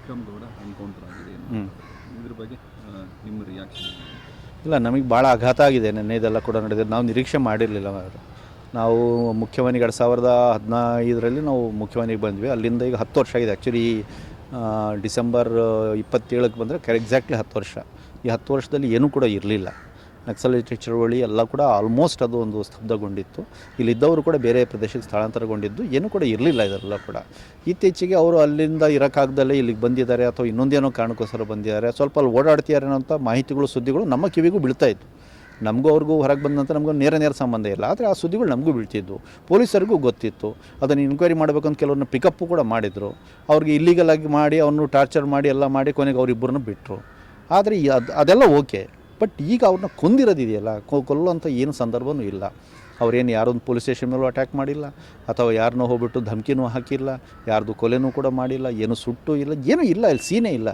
Vikram Gowda encounter ಆಗಿದೆ ಇದ್ರ ಬಗ್ಗೆ ನಿಮ್ಮ ರಿಯಾಕ್ಷನ್? ಇಲ್ಲ, ನಮಗೆ ಭಾಳ ಆಘಾತ ಆಗಿದೆ. ನೆನ್ನೆ ಇದೆಲ್ಲ ಕೂಡ ನಡೆದಿದೆ. ನಾವು ನಿರೀಕ್ಷೆ ಮಾಡಿರಲಿಲ್ಲ. ನಾವು ಮುಖ್ಯವಾಹಿನಿಗೆ 2015 ನಾವು ಮುಖ್ಯವಾಹಿನಿಗೆ ಬಂದ್ವಿ. ಅಲ್ಲಿಂದ ಈಗ 10 ವರ್ಷ ಆಗಿದೆ. ಆ್ಯಕ್ಚುಲಿ ಡಿಸೆಂಬರ್ 27ಕ್ಕೆ ಬಂದರೆ ಎಕ್ಸಾಕ್ಟ್ಲಿ 10 ವರ್ಷ. ಈ 10 ವರ್ಷದಲ್ಲಿ ಏನೂ ಕೂಡ ಇರಲಿಲ್ಲ. ನಕ್ಸಲೈಟ್ ಚಳವಳಿ ಎಲ್ಲ ಕೂಡ ಆಲ್ಮೋಸ್ಟ್ ಅದು ಒಂದು ಸ್ತಬ್ಧಗೊಂಡಿತ್ತು. ಇಲ್ಲಿದ್ದವರು ಕೂಡ ಬೇರೆ ಪ್ರದೇಶಕ್ಕೆ ಸ್ಥಳಾಂತರಗೊಂಡಿದ್ದು ಏನೂ ಕೂಡ ಇರಲಿಲ್ಲ. ಇದೆಲ್ಲ ಕೂಡ ಇತ್ತೀಚೆಗೆ ಅವರು ಅಲ್ಲಿಂದ ಇರೋಕ್ಕಾಗ್ದಲ್ಲೇ ಇಲ್ಲಿಗೆ ಬಂದಿದ್ದಾರೆ ಅಥವಾ ಇನ್ನೊಂದೇನೋ ಕಾರಣಕ್ಕೋಸ್ಕರ ಬಂದಿದ್ದಾರೆ, ಸ್ವಲ್ಪ ಅಲ್ಲಿ ಓಡಾಡ್ತಿದ್ದಾರೆ ಅನ್ನೋಂಥ ಮಾಹಿತಿಗಳು, ಸುದ್ದಿಗಳು ನಮ್ಮ ಕಿವಿಗೂ ಬೀಳ್ತಾಯಿತ್ತು. ನಮಗೂ ಅವ್ರಿಗೂ ಹೊರಗೆ ಬಂದಂಥ ನಮಗೂ ನೇರ ಸಂಬಂಧ ಇಲ್ಲ. ಆದರೆ ಆ ಸುದ್ದಿಗಳು ನಮಗೂ ಬೀಳ್ತಿದ್ವು, ಪೊಲೀಸರಿಗೂ ಗೊತ್ತಿತ್ತು. ಅದನ್ನು ಇನ್ಕ್ವೈರಿ ಮಾಡಬೇಕಂತ ಕೆಲವ್ರನ್ನ ಪಿಕಪ್ಪು ಕೂಡ ಮಾಡಿದರು. ಅವ್ರಿಗೆ ಇಲ್ಲಿಗಲಾಗಿ ಮಾಡಿ ಅವ್ರನ್ನ ಟಾರ್ಚರ್ ಮಾಡಿ ಎಲ್ಲ ಮಾಡಿ ಕೊನೆಗೆ ಅವರಿಬ್ಬರನ್ನ ಬಿಟ್ಟರು. ಆದರೆ ಅದೆಲ್ಲ ಓಕೆ. ಬಟ್ ಈಗ ಅವ್ರನ್ನ ಕೊಂದಿರೋದಿದೆಯಲ್ಲ, ಕೊಲ್ಲುವಂಥ ಏನು ಸಂದರ್ಭವೂ ಇಲ್ಲ. ಅವ್ರೇನು ಯಾರೊಂದು ಪೊಲೀಸ್ ಸ್ಟೇಷನ್ ಮೇಲೂ ಅಟ್ಯಾಕ್ ಮಾಡಿಲ್ಲ, ಅಥವಾ ಯಾರನ್ನೂ ಹೋಗ್ಬಿಟ್ಟು ಧಮಕಿನೂ ಹಾಕಿಲ್ಲ, ಯಾರ್ದು ಕೊಲೆನೂ ಕೂಡ ಮಾಡಿಲ್ಲ, ಏನು ಸುಟ್ಟು ಇಲ್ಲ, ಏನೂ ಇಲ್ಲ. ಇಲ್ಲಿ ಸೀನೇ ಇಲ್ಲ.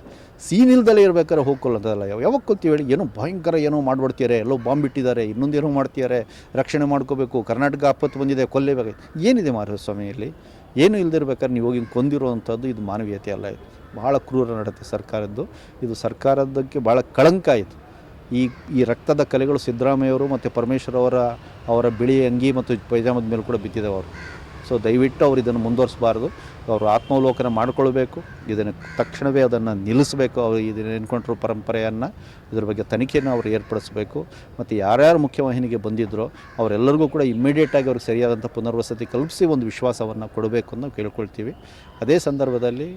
ಸೀನ್ ಇಲ್ದಲೇ ಇರ್ಬೇಕಾದ್ರೆ ಹೋಗ್ಕೊಳ್ಳೋದಲ್ಲ. ಯಾವಾಗ ಕೊಲ್ತೀವಿ ಹೇಳಿ? ಏನೋ ಭಯಂಕರ ಏನೋ ಮಾಡ್ಬಿಡ್ತಿದ್ದಾರೆ, ಎಲ್ಲೋ ಬಾಂಬ್ ಬಿಟ್ಟಿದ್ದಾರೆ, ಇನ್ನೊಂದೇನೋ ಮಾಡ್ತಿದ್ದಾರೆ, ರಕ್ಷಣೆ ಮಾಡ್ಕೋಬೇಕು, ಕರ್ನಾಟಕ ಆಪತ್ತು ಬಂದಿದೆ, ಕೊಲ್ಲೇಬೇಕು. ಏನಿದೆ ಮಾಧುಸ್ವಾಮಿಯಲ್ಲಿ? ಏನು ಇಲ್ದಿರ್ಬೇಕಾದ್ರೆ ನೀವು ಹೋಗಿ ಕೊಂದಿರುವಂಥದ್ದು ಇದು ಮಾನವೀಯತೆ ಅಲ್ಲ. ಇದು ಭಾಳ ಕ್ರೂರ ನಡತೆ ಸರ್ಕಾರದ್ದು. ಇದು ಸರ್ಕಾರದಕ್ಕೆ ಭಾಳ ಕಳಂಕ ಆಯಿತು. ಈ ರಕ್ತದ ಕಲೆಗಳು ಸಿದ್ದರಾಮಯ್ಯವರು ಮತ್ತು ಪರಮೇಶ್ವರ್ ಅವರ ಬಿಳಿ ಅಂಗಿ ಮತ್ತು ಪೈಜಾಮದ ಮೇಲೆ ಕೂಡ ಬಿದ್ದಿದ್ದಾವೆ ಅವರು. ಸೊ ದಯವಿಟ್ಟು ಅವರು ಇದನ್ನು ಮುಂದುವರಿಸಬಾರ್ದು. ಅವರು ಆತ್ಮಾವಲೋಕನ ಮಾಡಿಕೊಳ್ಬೇಕು. ಇದನ್ನು ತಕ್ಷಣವೇ ಅದನ್ನು ನಿಲ್ಲಿಸಬೇಕು. ಅವರು ಇದನ್ನು ಎನ್ಕೌಂಟ್ರ್ ಪರಂಪರೆಯನ್ನು, ಇದ್ರ ಬಗ್ಗೆ ತನಿಖೆಯನ್ನು ಅವರು ಏರ್ಪಡಿಸಬೇಕು. ಮತ್ತು ಯಾರ್ಯಾರು ಮುಖ್ಯವಾಹಿನಿಗೆ ಬಂದಿದ್ದರೋ ಅವರೆಲ್ಲರಿಗೂ ಕೂಡ ಇಮ್ಮಿಡಿಯೇಟಾಗಿ ಅವ್ರಿಗೆ ಸರಿಯಾದಂಥ ಪುನರ್ವಸತಿ ಕಲ್ಪಿಸಿ ಒಂದು ವಿಶ್ವಾಸವನ್ನು ಕೊಡಬೇಕು ಅಂತ ನಾವು ಕೇಳ್ಕೊಳ್ತೀವಿ. ಅದೇ ಸಂದರ್ಭದಲ್ಲಿ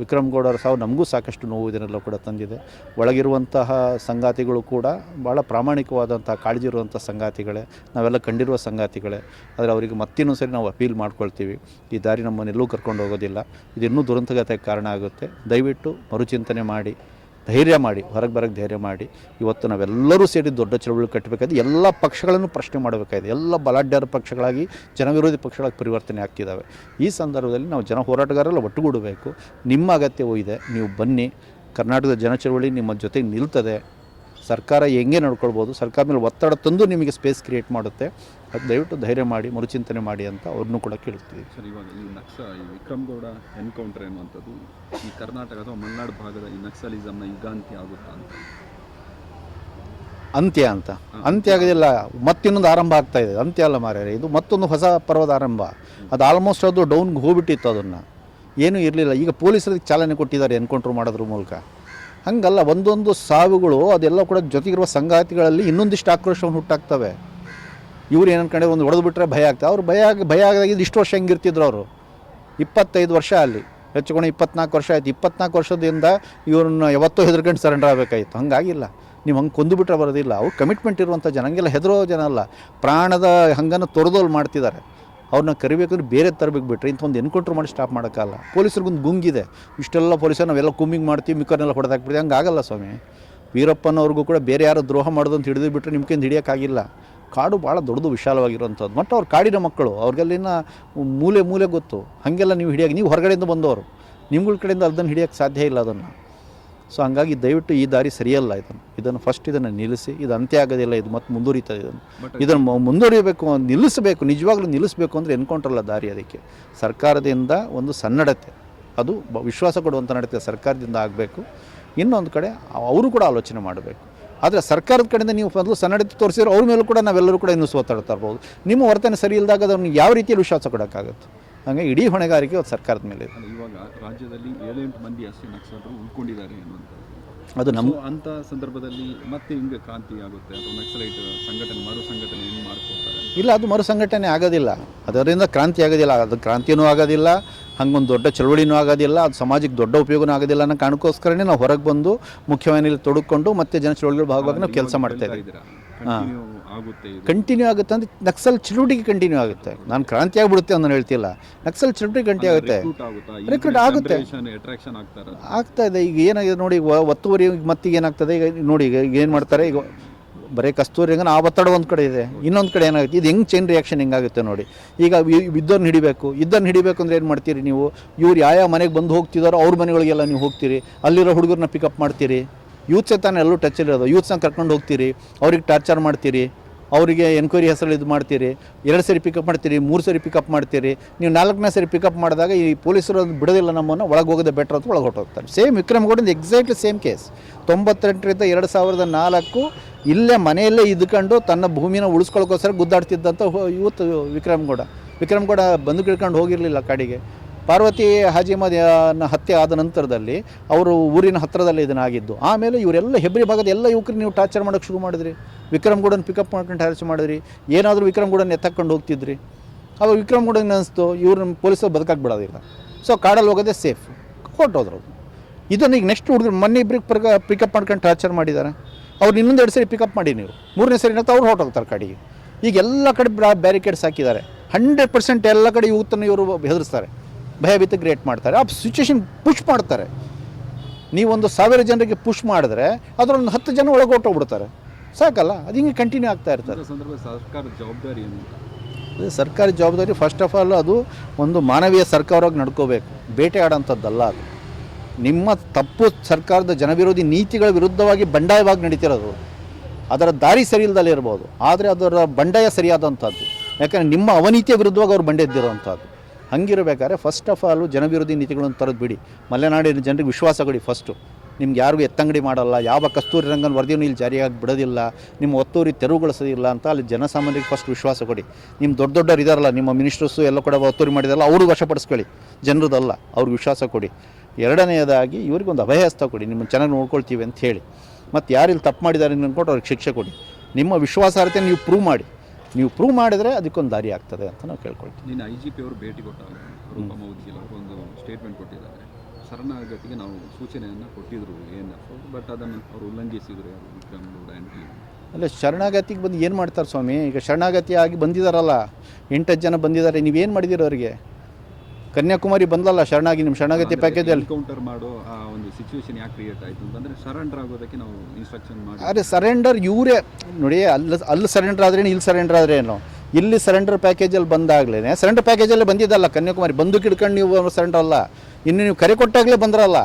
ವಿಕ್ರಮ್ ಗೌಡರ ಸಾವು ನಮಗೂ ಸಾಕಷ್ಟು ನೋವು ಇದನ್ನೆಲ್ಲ ಕೂಡ ತಂದಿದೆ. ಒಳಗಿರುವಂತಹ ಸಂಗಾತಿಗಳು ಕೂಡ ಭಾಳ ಪ್ರಾಮಾಣಿಕವಾದಂಥ ಕಾಳಜಿ ಇರುವಂಥ ಸಂಗಾತಿಗಳೇ, ನಾವೆಲ್ಲ ಕಂಡಿರುವ ಸಂಗಾತಿಗಳೇ. ಆದರೆ ಅವರಿಗೆ ಮತ್ತಿನ್ನೊಂದು ಸರಿ ನಾವು ಅಪೀಲ್ ಮಾಡ್ಕೊಳ್ತೀವಿ, ಈ ದಾರಿ ನಮ್ಮನ್ನೆಲ್ಲೂ ಕರ್ಕೊಂಡು ಹೋಗೋದಿಲ್ಲ. ಇದು ಇನ್ನೂ ದುರಂತಗತೆಗೆ ಕಾರಣ ಆಗುತ್ತೆ. ದಯವಿಟ್ಟು ಮರುಚಿಂತನೆ ಮಾಡಿ, ಧೈರ್ಯ ಮಾಡಿ, ಹೊರಗೆ ಬರೋಕ್ಕೆ ಧೈರ್ಯ ಮಾಡಿ. ಇವತ್ತು ನಾವೆಲ್ಲರೂ ಸೇರಿ ದೊಡ್ಡ ಚಳವಳಿ ಕಟ್ಟಬೇಕಾದ್ರೆ ಎಲ್ಲ ಪಕ್ಷಗಳನ್ನು ಪ್ರಶ್ನೆ ಮಾಡಬೇಕಾಗಿದೆ. ಎಲ್ಲ ಬಲಾಢ್ಯರ ಪಕ್ಷಗಳಾಗಿ ಜನವಿರೋಧಿ ಪಕ್ಷಗಳಾಗಿ ಪರಿವರ್ತನೆ ಆಗ್ತಿದ್ದಾವೆ. ಈ ಸಂದರ್ಭದಲ್ಲಿ ನಾವು ಜನ ಹೋರಾಟಗಾರರೆಲ್ಲ ಒಟ್ಟುಗೂಡಬೇಕು. ನಿಮ್ಮ ಅಗತ್ಯವೂ ಇದೆ, ನೀವು ಬನ್ನಿ. ಕರ್ನಾಟಕದ ಜನ ಚಳವಳಿ ನಿಮ್ಮ ಜೊತೆಗೆ ನಿಲ್ತದೆ. ಸರ್ಕಾರ ಹೆಂಗೆ ನಡ್ಕೊಳ್ಬೋದು, ಸರ್ಕಾರ ಮೇಲೆ ಒತ್ತಡ ತಂದು ನಿಮಗೆ ಸ್ಪೇಸ್ ಕ್ರಿಯೇಟ್ ಮಾಡುತ್ತೆ. ಅದು ದಯವಿಟ್ಟು ಧೈರ್ಯ ಮಾಡಿ, ಮರುಚಿಂತನೆ ಮಾಡಿ ಅಂತ ಅವ್ರನ್ನೂ ಕೂಡ ಕೇಳ್ತೀವಿ. ಸರ್, ಇವಾಗ ಈ ವಿಕ್ರಮ್ ಗೌಡ ಎನ್ಕೌಂಟರ್ ಎನ್ನುವಂಥದ್ದು ಈ ಕರ್ನಾಟಕ ಅಥವಾ ಮಲೆನಾಡು ಭಾಗದ ಈ ನಕ್ಸಲಿಸಮ್ನ ಯುಗಾಂತ್ಯ ಆಗುತ್ತಾ ಅಂತ? ಅಂತ್ಯ ಆಗೋದಿಲ್ಲ, ಮತ್ತಿನ್ನೊಂದು ಆರಂಭ ಆಗ್ತಾ ಇದೆ. ಅಂತ್ಯ ಅಲ್ಲ ಮಾರ್ಯಾರೆ, ಇದು ಮತ್ತೊಂದು ಹೊಸ ಪರ್ವದ ಆರಂಭ. ಅದು ಆಲ್ಮೋಸ್ಟ್ ಅದು ಡೌನ್ಗೆ ಹೋಗ್ಬಿಟ್ಟಿತ್ತು. ಅದನ್ನು ಏನೂ ಇರಲಿಲ್ಲ. ಈಗ ಪೊಲೀಸರಿಗೆ ಚಾಲನೆ ಕೊಟ್ಟಿದ್ದಾರೆ ಎನ್ಕೌಂಟ್ರ್ ಮಾಡೋದ್ರ ಮೂಲಕ. ಹಂಗಲ್ಲ, ಒಂದೊಂದು ಸಾವುಗಳು ಅದೆಲ್ಲ ಕೂಡ ಜೊತೆಗಿರುವ ಸಂಗಾತಿಗಳಲ್ಲಿ ಇನ್ನೊಂದಿಷ್ಟು ಆಕ್ರೋಶವನ್ನು ಹುಟ್ಟಾಕ್ತವೆ. ಇವ್ರು ಏನು ಅನ್ಕೊಂಡೆ ಒಂದು ಹೊಡೆದು ಬಿಟ್ಟರೆ ಭಯ ಆಗ್ತದೆ. ಅವ್ರು ಭಯ ಆಗದಾಗಿದ್ದು ಇಷ್ಟು ವರ್ಷ ಹೆಂಗಿರ್ತಿದ್ರು ಅವರು? 25 ವರ್ಷ ಅಲ್ಲಿ ಹೆಚ್ಚುಕೊಂಡು 24 ವರ್ಷ ಆಯಿತು. 24 ವರ್ಷದಿಂದ ಇವ್ರನ್ನ ಯಾವತ್ತೋ ಹೆದರ್ಕೊಂಡು ಸರೆಂಡರ್ ಆಗಬೇಕಾಯಿತು. ಹಂಗಾಗಿಲ್ಲ. ನೀವು ಹಂಗೆ ಕೊಂದು ಬಿಟ್ಟರೆ ಬರೋದಿಲ್ಲ. ಅವ್ರು ಕಮಿಟ್ಮೆಂಟ್ ಇರುವಂಥ ಜನ, ಹಂಗೆಲ್ಲ ಹೆದರೋ ಜನ ಅಲ್ಲ. ಪ್ರಾಣದ ಹಂಗನ್ನು ತೊರೆದೋಲು ಮಾಡ್ತಿದ್ದಾರೆ. ಅವ್ರನ್ನ ಕರಿಬೇಕಂದ್ರೆ ಬೇರೆ ತರಬೇಕು. ಬಿಟ್ಟರೆ ಇಂಥ ಒಂದು ಎನ್ಕೌಂಟ್ರ್ ಮಾಡಿ ಸ್ಟಾಪ್ ಮಾಡೋಕ್ಕಲ್ಲ. ಪೊಲೀಸರಿಗೊಂದು ಗುಂಗಿದೆ. ಇಷ್ಟೆಲ್ಲ ಪೊಲೀಸರು ನಾವೆಲ್ಲ ಕುಮ್ಮಿಂಗ್ ಮಾಡ್ತೀವಿ, ಮಿಕ್ಕರ್ನೆಲ್ಲ ಹೊಡೆದಾಕ್ಬಿಡ್ತೀವಿ. ಹಂಗಾಗಲ್ಲ ಸ್ವಾಮಿ. ವೀರಪ್ಪನವ್ರಿಗೂ ಕೂಡ ಬೇರೆ ಯಾರೋ ದ್ರೋಹ ಮಾಡೋದು ಅಂತ ಹಿಡಿದು ಬಿಟ್ಟರೆ ನಿಮ್ಮ ಕೈಯಿಂದ ಹಿಡಿಯೋಕ್ಕಾಗಿಲ್ಲ. ಕಾಡು ಭಾಳ ದೊಡ್ಡದು, ವಿಶಾಲವಾಗಿರುವಂಥದ್ದು. ಮತ್ತು ಅವ್ರು ಕಾಡಿನ ಮಕ್ಕಳು, ಅವ್ರಿಗೆಲ್ಲಿನ ಮೂಲೆ ಗೊತ್ತು. ಹಾಗೆಲ್ಲ ನೀವು ಹಿಡಿಯೋಕೆ, ನೀವು ಹೊರಗಡೆಯಿಂದ ಬಂದವರು, ನಿಮ್ಗಳ ಕಡೆಯಿಂದ ಅದನ್ನು ಹಿಡಿಯೋಕ್ಕೆ ಸಾಧ್ಯ ಇಲ್ಲ ಅದನ್ನು. ಸೊ ಹಂಗಾಗಿ ದಯವಿಟ್ಟು ಈ ದಾರಿ ಸರಿಯಲ್ಲ. ಇದನ್ನು ಫಸ್ಟ್ ಇದನ್ನು ನಿಲ್ಲಿಸಿ. ಇದು ಅಂತ್ಯ ಆಗೋದಿಲ್ಲ, ಇದು ಮತ್ತೆ ಮುಂದುವರಿತದೆ. ಇದನ್ನು ಮುಂದುವರಿಯಬೇಕು, ನಿಲ್ಲಿಸಬೇಕು. ನಿಜವಾಗ್ಲೂ ನಿಲ್ಲಿಸಬೇಕು ಅಂದರೆ ಎನ್ಕೌಂಟ್ರಲ್ಲ ದಾರಿ. ಅದಕ್ಕೆ ಸರ್ಕಾರದಿಂದ ಒಂದು ಸನ್ನಡತೆ, ಅದು ವಿಶ್ವಾಸ ಕೊಡುವಂಥ ನಡತೆ ಸರ್ಕಾರದಿಂದ ಆಗಬೇಕು. ಇನ್ನೊಂದು ಕಡೆ ಅವರು ಕೂಡ ಆಲೋಚನೆ ಮಾಡಬೇಕು. ಆದರೆ ಸರ್ಕಾರದ ಕಡೆಯಿಂದ ನೀವು ಮೊದಲು ಸನ್ನಡತೆ ತೋರಿಸಿದ್ರೆ ಅವ್ರ ಮೇಲೂ ಕೂಡ ನಾವೆಲ್ಲರೂ ಕೂಡ ಇನ್ನೂ ಸೋತಾಡ್ತಾ ಇರ್ಬೋದು. ನಿಮ್ಮ ವರ್ತನೆ ಸರಿ ಇಲ್ಲದಾಗ ಅದನ್ನು ಯಾವ ರೀತಿಯಲ್ಲಿ ವಿಶ್ವಾಸ ಕೊಡೋಕ್ಕಾಗುತ್ತೆ? ಹಾಗಾಗಿ ಇಡೀ ಹೊಣೆಗಾರಿಕೆ ಅದು ಸರ್ಕಾರದ ಮೇಲೆ ಇದೆ. ಇವಾಗ ರಾಜ್ಯದಲ್ಲಿ 7-8 ಮಂದಿ ಅಷ್ಟೇ ನಕ್ಸಲರು ಉಳ್ಕೊಂಡಿದ್ದಾರೆ ಅನ್ನುವಂಥದ್ದು. ಅದು ನಮ್ಮ ಅಂಥ ಸಂದರ್ಭದಲ್ಲಿ ಮತ್ತೆ ಹಿಂಗೆ ಕ್ರಾಂತಿ ಆಗುತ್ತೆ ಅಥವಾ ನಕ್ಸಲೈಟ್ ಸಂಘಟನೆ ಮರು ಸಂಘಟನೆ ಏನು ಮಾಡ್ಕೊಳ್ತಾರೆ? ಇಲ್ಲ, ಅದು ಮರು ಸಂಘಟನೆ ಆಗೋದಿಲ್ಲ. ಅದರಿಂದ ಕ್ರಾಂತಿ ಆಗೋದಿಲ್ಲ. ಅದು ಕ್ರಾಂತಿಯೂ ಆಗೋದಿಲ್ಲ, ಹಂಗೊಂದು ದೊಡ್ಡ ಚಳವಳಿನೂ ಆಗೋದಿಲ್ಲ, ಅದು ಸಮಾಜಕ್ಕೆ ದೊಡ್ಡ ಉಪಯೋಗನೂ ಆಗೋದಿಲ್ಲ ಅನ್ನೋ ಕಾರಣಕ್ಕೋಸ್ಕರನೇ ನಾವು ಹೊರಗೆ ಬಂದು ಮುಖ್ಯವಾಹಿನಿಯಲ್ಲಿ ತೊಡಕೊಂಡು ಮತ್ತೆ ಜನ ಚಳವಳಿಗಳ ಭಾಗವಾಗಿ ನಾವು ಕೆಲಸ ಮಾಡ್ತಾ ಇದ್ದೀವಿ. ಕಂಟಿನ್ಯೂ ಆಗುತ್ತೆ ಅಂದರೆ ನಕ್ಸಲ್ ಚಟುವಟಿಕೆ ಕಂಟಿನ್ಯೂ ಆಗುತ್ತೆ. ನಾನು ಕ್ರಾಂತಿ ಆಗಿಬಿಡುತ್ತೆ ಅಂತ ಹೇಳ್ತಿಲ್ಲ. ನಕ್ಸಲ್ ಚಟುವಟಿಕೆ ಕಂಟಿನ್ಯೂ ಆಗುತ್ತೆ, ರಿಕ್ರೂಟ್ ಆಗುತ್ತೆ, ಆಗ್ತಾ ಇದೆ. ಈಗ ಏನಾಗಿದೆ ನೋಡಿ, ಒತ್ತುವರಿ ಮತ್ತಿಗೆ ಏನಾಗ್ತದೆ ಈಗ ನೋಡಿ. ಈಗ ಏನು ಮಾಡ್ತಾರೆ, ಈಗ ಬರೀ ಕಸ್ತೂರಿ ಹಂಗೆ ಆ ಒತ್ತಡ ಒಂದು ಕಡೆ ಇದೆ, ಇನ್ನೊಂದು ಕಡೆ ಏನಾಗುತ್ತೆ. ಇದು ಹೆಂಗೆ ಚೈನ್ ರಿಯಾಕ್ಷನ್ ಹೆಂಗಾಗುತ್ತೆ ನೋಡಿ. ಈಗ ಇದ್ದವ್ರನ್ನ ಹಿಡಿಬೇಕು ಅಂದರೆ ಏನು ಮಾಡ್ತೀರಿ ನೀವು? ಇವ್ರು ಯಾವ ಮನೆಗೆ ಬಂದು ಹೋಗ್ತಿದ್ದಾರೋ ಅವ್ರ ಮನೆಗಳಿಗೆಲ್ಲ ನೀವು ಹೋಗ್ತೀರಿ, ಅಲ್ಲಿರೋ ಹುಡುಗರನ್ನ ಪಿಕಪ್ ಮಾಡ್ತೀರಿ. ಯೂತ್ಸೇ ತಾನೇ ಎಲ್ಲೂ ಟಚಲ್ಲಿರೋದು. ಯೂತ್ಸ್ನ ಕರ್ಕೊಂಡು ಹೋಗ್ತೀರಿ, ಅವ್ರಿಗೆ ಟಾರ್ಚರ್ ಮಾಡ್ತೀರಿ. ಅವರಿಗೆ ಎನ್ಕ್ವೈರಿ ಹೆಸರಲ್ಲಿ ಇದು ಮಾಡ್ತೀರಿ, 2 ಸರಿ ಪಿಕಪ್ ಮಾಡ್ತೀರಿ, 3 ಸರಿ ಪಿಕಪ್ ಮಾಡ್ತೀರಿ. ನೀವು 4ನೇ ಸರಿ ಪಿಕಪ್ ಮಾಡಿದಾಗ ಈ ಪೊಲೀಸರು ಅದು ಬಿಡೋದಿಲ್ಲ, ನಮ್ಮನ್ನು ಒಳಗೆ ಹೋಗೋದೇ ಬೆಟ್ರ್ ಅಂತ ಒಳಗೆ ಹೊಟ್ಟೋಗ್ತಾರೆ. ಸೇಮ್ ವಿಕ್ರಮ್ ಗೌಡಿಂದ ಎಕ್ಸಾಕ್ಟ್ಲಿ ಸೇಮ್ ಕೇಸ್. 98ರಿಂದ 2004 ಇಲ್ಲೇ ಮನೆಯಲ್ಲೇ ಇದ್ಕೊಂಡು ತನ್ನ ಭೂಮಿನ ಉಳಿಸ್ಕೊಳ್ಳೋಕ್ಕೋಸ್ಕರ ಗುದ್ದಾಡ್ತಿದ್ದಂಥ ಇವತ್ತು ವಿಕ್ರಮ್ ಗೌಡ ಬಂದು ಕಿಳ್ಕೊಂಡು ಹೋಗಿರಲಿಲ್ಲ ಕಾಡಿಗೆ. ಪಾರ್ವತಿ ಹಾಜಿಮನ ಹತ್ಯೆ ಆದ ನಂತರದಲ್ಲಿ ಅವರು ಊರಿನ ಹತ್ತಿರದಲ್ಲೇ ಇದನ್ನಾಗಿದ್ದು. ಆಮೇಲೆ ಇವರೆಲ್ಲ ಹೆಬ್ರಿ ಭಾಗದ ಎಲ್ಲ ಯುವಕರು ನೀವು ಟಾರ್ಚರ್ ಮಾಡೋಕ್ಕೆ ಶುರು ಮಾಡಿದ್ರಿ. ವಿಕ್ರಮ್ ಗೌಡನ ಪಿಕಪ್ ಮಾಡ್ಕೊಂಡು ಟಾರ್ಚರ್ ಮಾಡಿದ್ರಿ. ಏನಾದರೂ ವಿಕ್ರಮ್ ಗೌಡನ ಎತ್ತಕೊಂಡು ಹೋಗ್ತಿದ್ರಿ. ಅವಾಗ ವಿಕ್ರಮ್ ಗೌಡನ ಅನಿಸ್ತು ಇವ್ರನ್ನ ಪೊಲೀಸರು ಬದುಕಕ್ಕೆ ಬಿಡೋದಿಲ್ಲ, ಸೊ ಕಾಡಲ್ಲಿ ಹೋಗೋದೇ ಸೇಫ್, ಹೊರಟೋದ್ರು. ಇದನ್ನು ಈಗ ನೆಕ್ಸ್ಟ್ ಹುಡುಗರು ಮೊನ್ನೆ ಇಬ್ಬರಿಗೆ ಪಿಕಪ್ ಮಾಡ್ಕೊಂಡು ಟಾರ್ಚರ್ ಮಾಡಿದ್ದಾರೆ. ಅವ್ರು ಇನ್ನೊಂದು 2 ಸರಿ ಪಿಕಪ್ ಮಾಡಿ, ನೀವು 3ನೇ ಸರಿ ಅವ್ರು ಹೊರಟೋಗ್ತಾರೆ ಕಾಡಿಗೆ. ಈಗ ಎಲ್ಲ ಕಡೆ ಬ್ಯಾರಿಕೇಡ್ಸ್ ಹಾಕಿದ್ದಾರೆ. 100% ಎಲ್ಲ ಕಡೆ ಯೂತನ್ನು ಇವರು ಹೆದರಿಸ್ತಾರೆ, ಭಯಭೀತಿ ಕ್ರಿಯೇಟ್ ಮಾಡ್ತಾರೆ, ಆ ಸಿಚುವೇಶನ್ ಪುಷ್ ಮಾಡ್ತಾರೆ. ನೀವೊಂದು 1000 ಜನರಿಗೆ ಪುಷ್ ಮಾಡಿದ್ರೆ ಅದರೊಂದು 10 ಜನ ಒಳಗೆ ಹೊರಟೋಗ್ಬಿಡ್ತಾರೆ, ಸಾಕಲ್ಲ. ಅದು ಹಿಂಗೆ ಕಂಟಿನ್ಯೂ ಆಗ್ತಾ ಇರ್ತಾರೆ. ಸರ್ಕಾರದ ಜವಾಬ್ದಾರಿ ಏನು? ಅದೇ ಸರ್ಕಾರಿ ಜವಾಬ್ದಾರಿ ಫಸ್ಟ್ ಆಫ್ ಆಲ್ ಅದು ಒಂದು ಮಾನವೀಯ ಸರ್ಕಾರವಾಗಿ ನಡ್ಕೋಬೇಕು, ಬೇಟೆ ಆಡೋಂಥದ್ದಲ್ಲ ಅದು. ನಿಮ್ಮ ತಪ್ಪು ಸರ್ಕಾರದ ಜನವಿರೋಧಿ ನೀತಿಗಳ ವಿರುದ್ಧವಾಗಿ ಬಂಡಾಯವಾಗಿ ನಡೀತಿರೋದು. ಅದರ ದಾರಿ ಸರಿ ಇಲ್ದಲೇ ಇರ್ಬೋದು, ಆದರೆ ಅದರ ಬಂಡಾಯ ಸರಿಯಾದಂಥದ್ದು. ಯಾಕಂದರೆ ನಿಮ್ಮ ಅವನೀತಿಯ ವಿರುದ್ಧವಾಗಿ ಅವ್ರು ಬಂಡೆದ್ದಿರೋವಂಥದ್ದು. ಹಂಗಿರಬೇಕಾದ್ರೆ ಫಸ್ಟ್ ಆಫ್ ಆಲು ಜನವಿರೋಧಿ ನೀತಿಗಳನ್ನು ತರೋದು ಬಿಡಿ. ಮಲೆನಾಡಿನ ಜನರಿಗೆ ವಿಶ್ವಾಸ ಕೊಡಿ ಫಸ್ಟು. ನಿಮ್ಗೆ ಯಾರಿಗೂ ಎತ್ತಂಗಡಿ ಮಾಡಲ್ಲ, ಯಾವ ಕಸ್ತೂರಿ ರಂಗನ ವರದಿಯನ್ನು ಇಲ್ಲಿ ಜಾರಿಯಾಗಿ ಬಿಡೋದಿಲ್ಲ, ನಿಮ್ಮ ಒತ್ತುವರಿ ತೆರವುಗೊಳಿಸೋದಿಲ್ಲ ಅಂತ ಅಲ್ಲಿ ಜನಸಾಮಾನ್ಯರಿಗೆ ಫಸ್ಟ್ ವಿಶ್ವಾಸ ಕೊಡಿ. ನಿಮ್ಮ ದೊಡ್ಡವ್ರು ಇದಾರಲ್ಲ, ನಿಮ್ಮ ಮಿನಿಸ್ಟರ್ಸು ಎಲ್ಲ ಕೂಡ ಒತ್ತುವರಿ ಮಾಡಿದಾರಲ್ಲ, ಅವ್ರಿಗೆ ವಶಪಡಿಸ್ಕೊಳ್ಳಿ, ಜನರದಲ್ಲ, ಅವ್ರಿಗೆ ವಿಶ್ವಾಸ ಕೊಡಿ. 2ನೇದಾಗಿ ಇವ್ರಿಗೊಂದು ಅಭಯಹಸ್ತ ಕೊಡಿ, ನಿಮ್ಮನ್ನು ಚೆನ್ನಾಗಿ ನೋಡ್ಕೊಳ್ತೀವಿ ಅಂತ ಹೇಳಿ. ಮತ್ತು ಯಾರಿಲ್ಲಿ ತಪ್ಪು ಮಾಡಿದ್ದಾರೆ ಅಂದ್ಕೊಂಡು ಅವ್ರಿಗೆ ಶಿಕ್ಷೆ ಕೊಡಿ. ನಿಮ್ಮ ವಿಶ್ವಾಸಾರ್ಹತೆ ನೀವು ಪ್ರೂವ್ ಮಾಡಿದರೆ ಅದಕ್ಕೊಂದು ದಾರಿ ಆಗ್ತದೆ ಅಂತ ನಾವು ಕೇಳ್ಕೊಳ್ತೀವಿ. ನಿನ್ನ IGP ಅವರು ಭೇಟಿ ಕೊಟ್ಟಾಗ ರೂಪಾ ಮೌದ್ಗಿಲ್ ಅವರು ಒಂದು ಸ್ಟೇಟ್ಮೆಂಟ್ ಕೊಟ್ಟಿದ್ದಾರೆ. ಶರಣಾಗತಿಗೆ ನಾವು ಸೂಚನೆಯನ್ನು ಕೊಟ್ಟಿದ್ರು ಏನು, ಬಟ್ ಅದನ್ನು ಅವರು ಉಲ್ಲಂಘಿಸಿದ್ರು ಯಾರು, ವಿಕ್ರಮ್ ಗೌಡ ಆ್ಯಂಡ್ ಟೀಮ್. ಅಲ್ಲ, ಶರಣಾಗತಿಗೆ ಬಂದು ಏನು ಮಾಡ್ತಾರೆ ಸ್ವಾಮಿ? ಈಗ ಶರಣಾಗತಿ ಆಗಿ ಬಂದಿದ್ದಾರಲ್ಲ, 8 ಜನ ಬಂದಿದ್ದಾರೆ. ನೀವೇನು ಮಾಡಿದ್ದೀರ ಅವರಿಗೆ? ಕನ್ಯಾಕುಮಾರಿ ಬಂದಲ್ಲ ಶರಣಾಗಿ, ನಿಮ್ಮ ಶರಣಾಗತಿ ಪ್ಯಾಕೇಜಲ್ಲಿ ಎನ್ಕೌಂಟರ್ ಮಾಡೋ ಆ ಒಂದು ಸಿಚುವೇಶನ್ ಯಾಕೆ ಕ್ರಿಯೇಟ್ ಆಯಿತು ಅಂತಂದರೆ ಸರೆಂಡರ್ ಆಗೋದಕ್ಕೆ ನಾವು ಇನ್ಸ್ಟ್ರಕ್ಷನ್ ಮಾಡಿ. ಅರೆ ಸರೆಂಡರ್ ಇವರೇ ನೋಡಿ, ಅಲ್ಲಿ ಸರೆಂಡರ್ ಆದ್ರೇನು, ಇಲ್ಲಿ ಸರೆಂಡರ್ ಆದ್ರೇನು? ಇಲ್ಲಿ ಸರೆಂಡರ್ ಪ್ಯಾಕೇಜಲ್ಲಿ ಬಂದಾಗಲೇ ಸರೆಂಡರ್ ಪ್ಯಾಕೇಜಲ್ಲೇ ಬಂದಿದ್ದಲ್ಲ ಕನ್ಯಾಕುಮಾರಿ. ಬಂದು ಹಿಡ್ಕೊಂಡು ನೀವು ಸರೆಂಡರ್ ಅಲ್ಲ, ಇನ್ನು ನೀವು ಕರೆ ಕೊಟ್ಟಾಗಲೇ ಬಂದ್ರಲ್ಲ,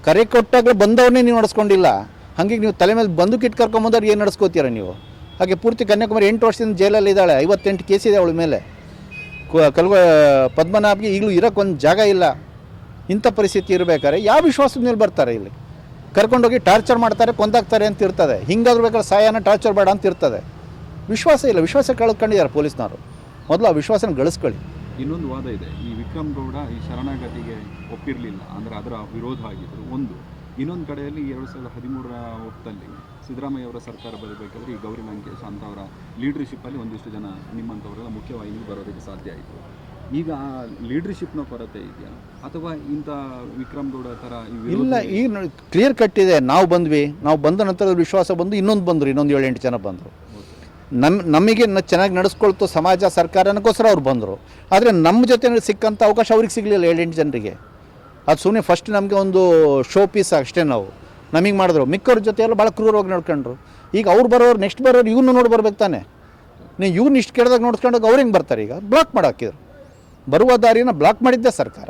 ಕರೆ ಕೊಟ್ಟಾಗಲೇ ಬಂದವ್ರನ್ನೇ ನೀವು ನಡೆಸ್ಕೊಂಡಿಲ್ಲ. ಹಾಗೆ ನೀವು ತಲೆ ಮೇಲೆ ಬಂದೂಕು ಇಟ್ಟು ಕರ್ಕೊಂಬಂದವ್ರು ಏನು ನಡೆಸ್ಕೋತೀರ ನೀವು? ಹಾಗೆ ಪೂರ್ತಿ ಕನ್ಯಾಕುಮಾರಿ 8 ವರ್ಷದಿಂದ ಜೈಲಲ್ಲಿ ಇದ್ದಾಳೆ, 58 ಕೇಸ್ ಇದೆ ಅವಳ ಮೇಲೆ. ಪದ್ಮನಾಭ್ಗೆ ಈಗಲೂ ಇರೋಕ್ಕೊಂದು ಜಾಗ ಇಲ್ಲ. ಇಂಥ ಪರಿಸ್ಥಿತಿ ಇರಬೇಕಾದ್ರೆ ಯಾವ ವಿಶ್ವಾಸದ ಮೇಲೆ ಬರ್ತಾರೆ? ಇಲ್ಲಿ ಕರ್ಕೊಂಡೋಗಿ ಟಾರ್ಚರ್ ಮಾಡ್ತಾರೆ, ಕೊಂದಾಗ್ತಾರೆ ಅಂತ ಇರ್ತದೆ. ಹಿಂಗಾದ್ರೂ ಬೇಕಾದ್ರೆ ಸಾಯನ ಟಾರ್ಚರ್ ಬೇಡ ಅಂತ ಇರ್ತದೆ. ವಿಶ್ವಾಸ ಇಲ್ಲ, ವಿಶ್ವಾಸ ಕಳ್ಕೊಂಡಿದ್ದಾರೆ ಪೊಲೀಸ್ನವರು. ಮೊದಲು ಆ ವಿಶ್ವಾಸನ ಗಳಿಸ್ಕೊಳ್ಳಿ. ಇನ್ನೊಂದು ವಾದ ಇದೆ, ಈ ವಿಕ್ರಮ್ ಗೌಡ ಈ ಶರಣಾಗತಿಗೆ ಒಪ್ಪಿರಲಿಲ್ಲ, ಅಂದರೆ ಅದರ ವಿರೋಧ ಆಗಿದ್ದರು ಒಂದು. ಇನ್ನೊಂದು ಕಡೆಯಲ್ಲಿ 2013 ಹೊತ್ತಲ್ಲಿ ಸಿದ್ದರಾಮಯ್ಯ ಅವರ ಸರ್ಕಾರ ಬರಬೇಕಾದ್ರೆ ಈ ಗೌರಿ ಲಂಕೇಶ್ ಅಂತವರ ಲೀಡರ್ಶಿಪ್ಪಲ್ಲಿ ಒಂದಿಷ್ಟು ಜನ ನಿಮ್ಮಂಥವರೆಲ್ಲ ಮುಖ್ಯವಾಹಿನಿಗೆ ಬರೋದಕ್ಕೆ ಸಾಧ್ಯ ಆಯಿತು. ಈಗ ಆ ಲೀಡರ್ಶಿಪ್ನ ಕೊರತೆ ಇದೆಯಾ, ಅಥವಾ ಇಂಥ ವಿಕ್ರಮ್ ಗೌಡ ಥರ ಇಲ್ಲ? ಈಗ ಕ್ಲಿಯರ್ ಕಟ್ ಇದೆ. ನಾವು ಬಂದ ನಂತರ ವಿಶ್ವಾಸ ಬಂದು ಇನ್ನೊಂದು 7-8 ಜನ ಬಂದರು. ನಮಗೆ ಚೆನ್ನಾಗಿ ನಡೆಸ್ಕೊಳ್ತು ಸಮಾಜ ಸರ್ಕಾರನಕ್ಕೋಸ್ಕರ ಅವ್ರು ಬಂದರು. ಆದರೆ ನಮ್ಮ ಜೊತೆ ಸಿಕ್ಕಂಥ ಅವಕಾಶ ಅವ್ರಿಗೆ ಸಿಗಲಿಲ್ಲ 7-8 ಜನರಿಗೆ. ಅದು ಸುಮ್ಮನೆ ಫಸ್ಟ್ ನಮಗೆ ಒಂದು ಶೋ ಪೀಸ್ ಅಷ್ಟೇ. ನಮಗೆ ಮಾಡಿದ್ರು, ಮಿಕ್ಕವ್ರ ಜೊತೆ ಎಲ್ಲ ಭಾಳ ಕ್ರೂರವಾಗಿ ನೋಡ್ಕೊಂಡ್ರು. ಈಗ ಅವ್ರು ಬರೋರು ನೆಕ್ಸ್ಟ್ ಬರೋರು ಇವ್ನು ನೋಡಿ ಬರ್ಬೇಕು ತಾನೆ. ನೀವು ಇವ್ನು ಇಷ್ಟು ಕೆಡ್ದಾಗ ನೋಡ್ಕೊಂಡಾಗ ಅವ್ರು ಹೆಂಗೆ ಬರ್ತಾರೆ? ಈಗ ಬ್ಲಾಕ್ ಮಾಡಾಕಿದ್ರು, ಬರುವ ದಾರಿನ ಬ್ಲಾಕ್ ಮಾಡಿದ್ದೆ ಸರ್ಕಾರ.